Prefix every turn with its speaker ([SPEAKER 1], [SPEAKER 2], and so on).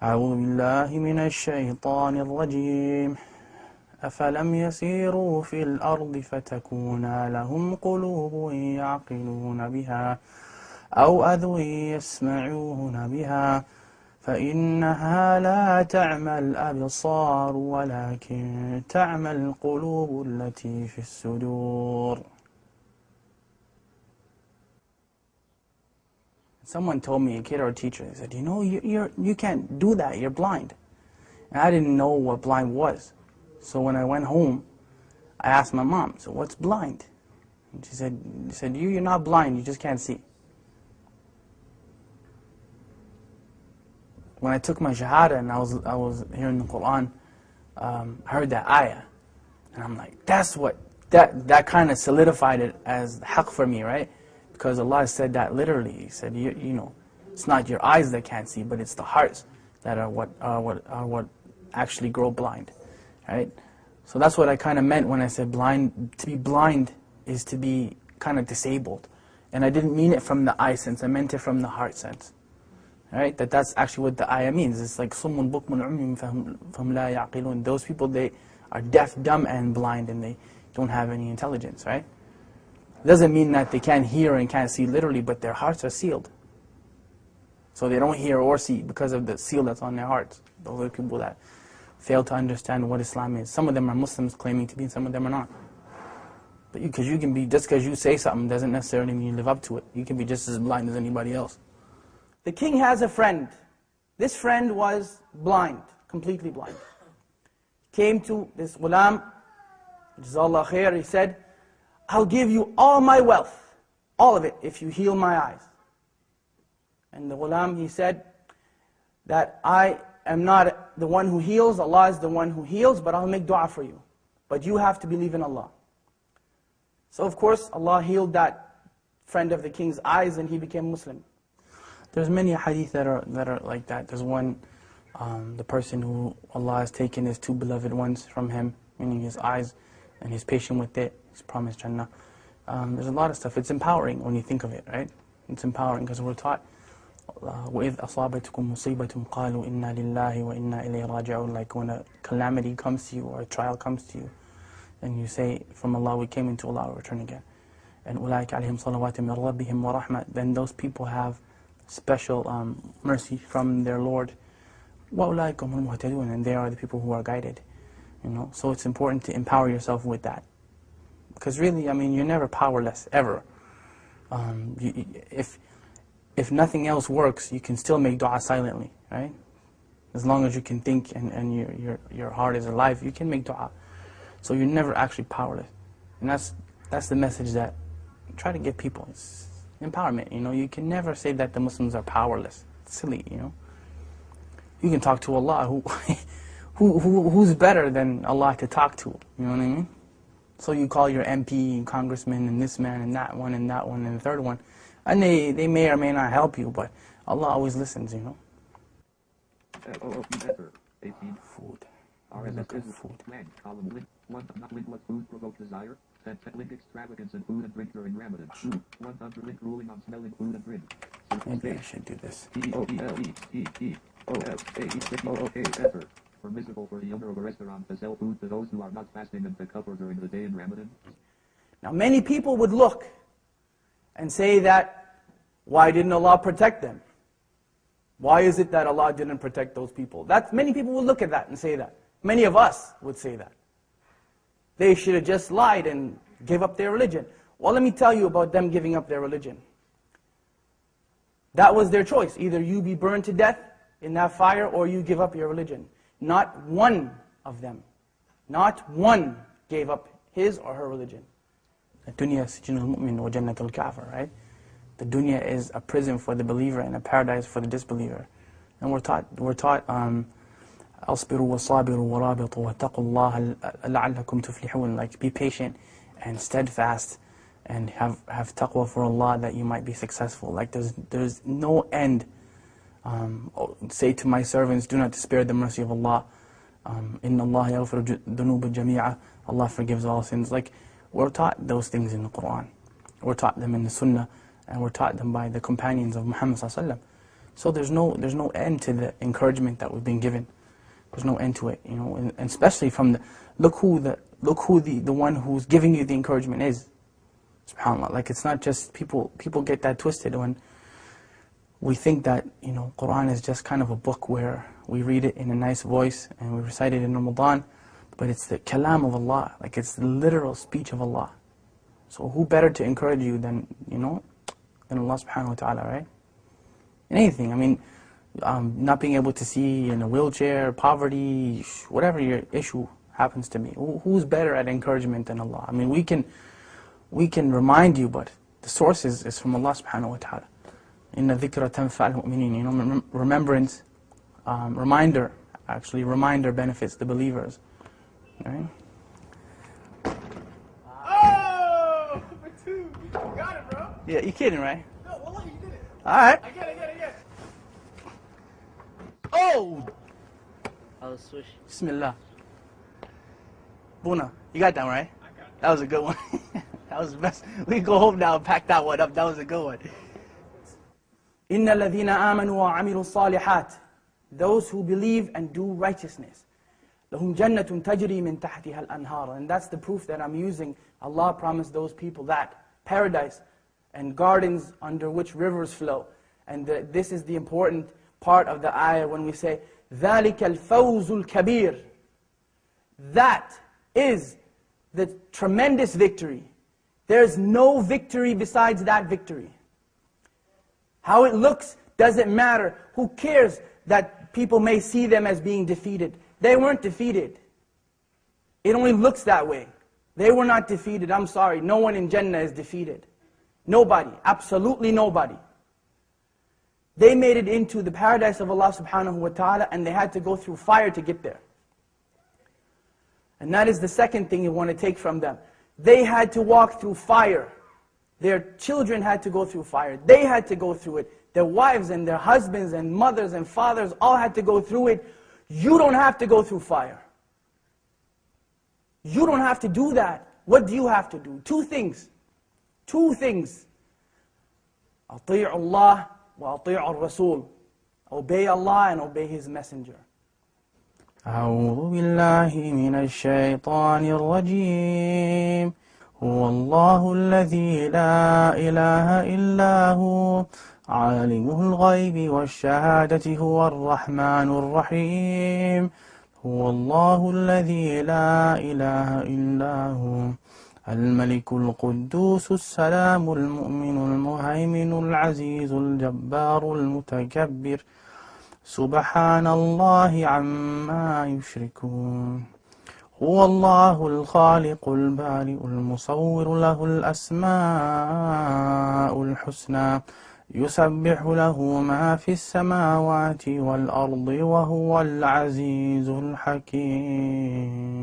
[SPEAKER 1] أعوذ بالله من الشيطان الرجيم أفلم يسيروا في الأرض فتكون لهم قلوب يعقلون بها أو أذن يسمعون بها فإنها لا تعمى الأبصار ولكن تعمى القلوب التي في الصدور. Someone told me, a kid or a teacher, they said, you know, you can't do that, you're blind. And I didn't know what blind was. So when I went home, I asked my mom, so what's blind? And she said, you're not blind, you just can't see. When I took my shahada and I was hearing the Quran, I heard that ayah. And I'm like, that kind of solidified it as haqq for me, right? Because Allah said that literally. He said, you know, it's not your eyes that can't see, but it's the hearts that are what actually grow blind, right? So that's what I kind of meant when I said blind. To be blind is to be kind of disabled. And I didn't mean it from the eye sense, I meant it from the heart sense. Right? That's actually what the ayah means. It's like صُمٌّ بُكْمٌ عُمْيٌ فَهُمْ لَا يَعْقِلُونَ. Those people, they are deaf, dumb, and blind, and they don't have any intelligence, right? It doesn't mean that they can't hear and can't see literally, but their hearts are sealed. So they don't hear or see because of the seal that's on their hearts. Those are people that fail to understand what Islam is. Some of them are Muslims claiming to be, and some of them are not. But because you can be, just because you say something doesn't necessarily mean you live up to it. You can be just as blind as anybody else. The king has a friend. This friend was blind, completely blind. Came to this ghulam, Jazakallah khair, he said, I'll give you all my wealth, all of it, if you heal my eyes. And the ghulam, he said, that I am not the one who heals, Allah is the one who heals, but I'll make dua for you. But you have to believe in Allah. So of course, Allah healed that friend of the king's eyes and he became Muslim. There's many hadith that are like that. There's one, the person who Allah has taken his two beloved ones from him, meaning his eyes, and he's patient with it, he's promised Jannah. There's a lot of stuff. It's empowering when you think of it, right? It's empowering because we're taught, وَإِذْ أَصَابَتْكُمْ مُصِيبَةٌ قَالُوا إِنَّا لِلَّهِ وَإِنَّا إِلَيْهِ رَاجِعُونَ. Like when a calamity comes to you or a trial comes to you, and you say, from Allah we came, into Allah we return again. And أُولَٰئِكَ عَلَيْهِمْ صَلَوَاتٌ مِّن رَبِّهِمْ وَرَحْمَةٌ. Then those people have special mercy from their Lord. وَأُولَٰئِكَ هُمُ الْمُهْتَدُونَ. And they are the people who are guided. You know, so it's important to empower yourself with that. Because really, I mean, you're never powerless, ever. If nothing else works, you can still make dua silently, right? As long as you can think and your heart is alive, you can make dua. So you're never actually powerless. And that's the message that I try to give people. It's empowerment, you know. You can never say that the Muslims are powerless. It's silly, you know. You can talk to Allah, who's better than Allah to talk to, you know what I mean? So you call your MP, congressman, and this man, and that one, and the third one, and they may or may not help you, but Allah always listens, you know. Food. Look at food.
[SPEAKER 2] Food provoke desire. Link extravagance in food and drink during Ramadan. 100 link ruling on smelling food and drink.
[SPEAKER 1] Maybe I should do this.
[SPEAKER 2] Permissible for the owner of a restaurant to sell food to those who are not fasting and to cover during the day in Ramadan.
[SPEAKER 1] Now many people would look and say that, why didn't Allah protect them? Why is it that Allah didn't protect those people? Many people would look at that and say that. Many of us would say that. They should have just lied and gave up their religion. Well, let me tell you about them giving up their religion. That was their choice. Either you be burned to death in that fire or you give up your religion. Not one of them, not one gave up his or her religion. الدنيا سجن المؤمن وجنة الكافر, right? The dunya is a prison for the believer and a paradise for the disbeliever. And we're taught أصبروا وصابروا ورابطوا واتقوا الله لعلكم تفلحون. Like be patient and steadfast and have taqwa for Allah that you might be successful. Like there's no end. Say to my servants, do not despair the mercy of Allah. Inna Allah yaghfiru dhunuba jami'a. Allah forgives all sins. Like we're taught those things in the Quran. We're taught them in the Sunnah, and we're taught them by the companions of Muhammad sallallahu alaihi wasallam. So there's no end to the encouragement that we've been given. There's no end to it, you know, and especially from the look who the one who's giving you the encouragement is. SubhanAllah. Like, it's not just people get that twisted when we think that, you know, Quran is just kind of a book where we read it in a nice voice and we recite it in Ramadan, but it's the kalam of Allah, like it's the literal speech of Allah. So who better to encourage you than, you know, than Allah subhanahu wa ta'ala, right? In anything, I mean, not being able to see in a wheelchair, poverty, whatever your issue happens to be. Who's better at encouragement than Allah? I mean, we can remind you, but the source is from Allah subhanahu wa ta'ala. Inna dhikra tanfa'al mu'minin. You know, remembrance, reminder benefits the believers. Right?
[SPEAKER 3] Oh, for two. You got it, bro.
[SPEAKER 1] Yeah, you kidding, right?
[SPEAKER 3] No, wallah, you did it.
[SPEAKER 1] Alright.
[SPEAKER 3] I get it.
[SPEAKER 1] Oh!
[SPEAKER 4] I'll switch.
[SPEAKER 1] Bismillah. Buna, you got that one, right?
[SPEAKER 3] I got it.
[SPEAKER 1] That was a good one. That was the best. We can go home now and pack that one up. That was a good one. إِنَّ الَّذِينَ آمَنُوا وَعَمِلُوا الصَّالِحَاتِ. Those who believe and do righteousness. لَهُمْ جَنَّةٌ تَجْرِي مِنْ تَحْتِهَا الْأَنْهَارُ. And that's the proof that I'm using. Allah promised those people that. Paradise and gardens under which rivers flow. And this is the important part of the ayah when we say, ذَلِكَ الْفَوْزُ الْكَبِيرُ. That is the tremendous victory. There's no victory besides that victory. How it looks doesn't matter. Who cares that people may see them as being defeated? They weren't defeated. It only looks that way. They were not defeated. I'm sorry. No one in Jannah is defeated. Nobody. Absolutely nobody. They made it into the paradise of Allah subhanahu wa ta'ala, and they had to go through fire to get there. And that is the second thing you want to take from them. They had to walk through fire. Their children had to go through fire. They had to go through it. Their wives and their husbands and mothers and fathers all had to go through it. You don't have to go through fire. You don't have to do that. What do you have to do? Two things. Two things. أطيعوا الله وأطيعوا الرسول. Obey Allah and obey His Messenger.
[SPEAKER 5] أعوذ بالله من الشيطان الرجيم هو الله الذي لا إله إلا هو عالم الغيب والشهادة هو الرحمن الرحيم هو الله الذي لا إله إلا هو الملك القدوس السلام المؤمن المهيمن العزيز الجبار المتكبر سبحان الله عما يشركون هو الله الخالق البارئ المصور له الأسماء الحسنى يسبح له ما في السماوات والأرض وهو العزيز الحكيم